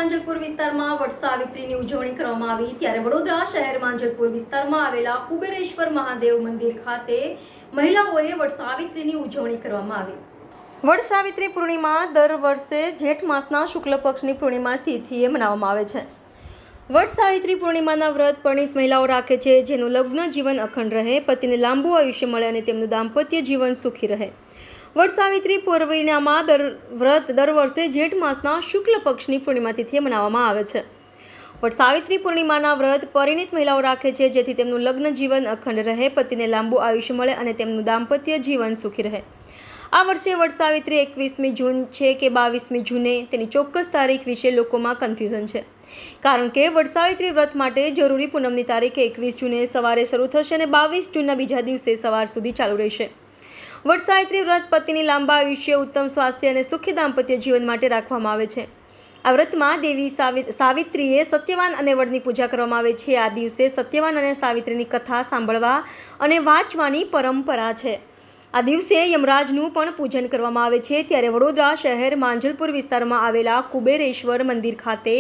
માંજલપુર વિસ્તારમાં વટ સાવિત્રીની ઉજવણી કરવામાં આવી ત્યારે વડોદરા શહેર માંજલપુર વિસ્તારમાં આવેલા કુબેરેશ્વર મહાદેવ મંદિર ખાતે મહિલાઓએ વટ સાવિત્રીની ઉજવણી કરવામાં આવી। વટ સાવિત્રી પૂર્ણિમા દર વર્ષે જેઠ માસના શુક્લ પક્ષની પૂર્ણિમા તિથિએ મનાવવામાં આવે છે। વટ સાવિત્રી પૂર્ણિમાના વ્રત પરિણીત મહિલાઓ રાખે છે, જેનું લગ્ન જીવન અખંડ રહે, પતિને લાંબુ આયુષ્ય મળે અને તેમનું દાંપત્ય જીવન સુખી રહે। વટ સાવિત્રી પૂર્ણિમામાં દર વર્ષે જેઠ માસના શુક્લ પક્ષની પૂર્ણિમા તિથિએ મનાવવામાં આવે છે। વટ સાવિત્રી પૂર્ણિમાના વ્રત પરિણીત મહિલાઓ રાખે છે, જેથી તેમનું લગ્ન જીવન અખંડ રહે, પતિને લાંબુ આયુષ્ય મળે અને તેમનું દાંપત્ય જીવન સુખી રહે। આ વર્ષે વટ સાવિત્રી 21મી જૂન છે કે 22મી જૂને તેની ચોક્કસ તારીખ વિશે લોકોમાં કન્ફ્યુઝન છે, કારણ કે વટ સાવિત્રી વ્રત માટે જરૂરી પૂનમની તારીખ 21 જૂને સવારે શરૂ થશે અને 22 જૂનના બીજા દિવસે સવાર સુધી ચાલુ રહેશે। વટ સાવિત્રી વ્રત પતિની લાંબા આયુષ્ય, ઉત્તમ સ્વાસ્થ્ય અને સુખી દાંપત્ય જીવન માટે રાખવામાં આવે છે। આ વ્રતમાં દેવી સાવિત્રીએ સત્યવાન અને વડની પૂજા કરવામાં આવે છે। આ દિવસે સત્યવાન અને સાવિત્રીની કથા સાંભળવા અને વાંચવાની પરંપરા છે। આ દિવસે યમરાજનું પણ પૂજન કરવામાં આવે છે। ત્યારે વડોદરા શહેર માંજલપુર વિસ્તારમાં આવેલા કુબેરેશ્વર મંદિર ખાતે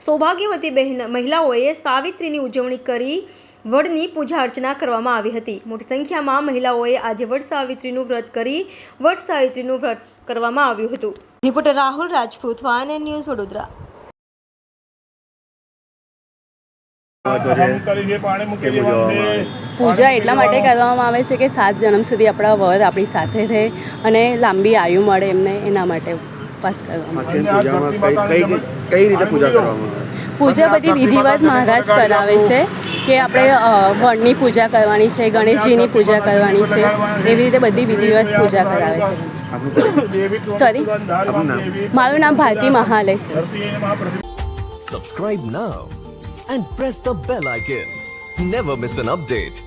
સૌભાગ્યવતી મહિલાઓએ સાવિત્રીની ઉજવણી કરી વડની પૂજા અર્ચના કરવામાં આવી હતી। મોટી સંખ્યામાં મહિલાઓએ આજે વટ સાવિત્રીનું વ્રત કરી વટ સાવિત્રીનું વ્રત કરવામાં આવ્યું હતું। Reporter Rahul Rajput, one news, Vadodara. પૂજા એટલા માટે કરવામાં આવે છે કે 7 જન્મ સુધી આપણા વર આપણી સાથે રહે અને લાંબી આયુ મળે એમને, એના માટે ઉપવાસ કરવામાં પૂજા બધી વિધિવત મહારાજ કરાવે છે કે આપણે વડની પૂજા કરવાની છે, ગણેશજીની પૂજા કરવાની છે, એવી રીતે બધી વિધિવત પૂજા કરાવે છે। સોરી, મારું નામ ભારતી મહાલે છે। Subscribe now and press the bell icon. Never miss an update.